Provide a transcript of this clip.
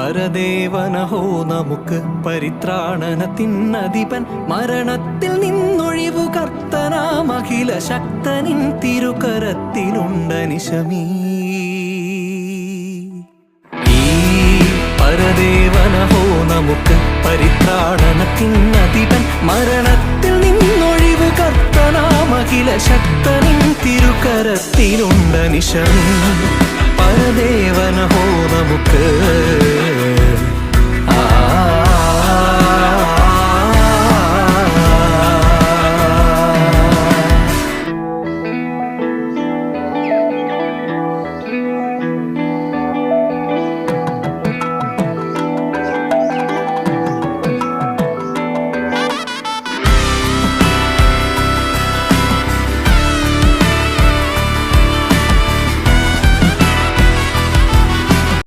പരദേവനഹോ നമുക്ക് പരിത്രാണനത്തിനധിപൻ മരണത്തിൽ നിന്നൊഴിവു കർത്തനാം അഖില ശക്തനിൻ തിരുകരത്തിലുണ്ടനിശമീ പരദേവനഹോ നമുക്ക് പരിത്രാണനത്തിനധിപൻ മരണത്തിൽ നിന്നൊഴിവു കർത്തനാം അഖില ശക്തനിൻ തിരുകരത്തിലുണ്ടനിശമീ പരദേവനഹോ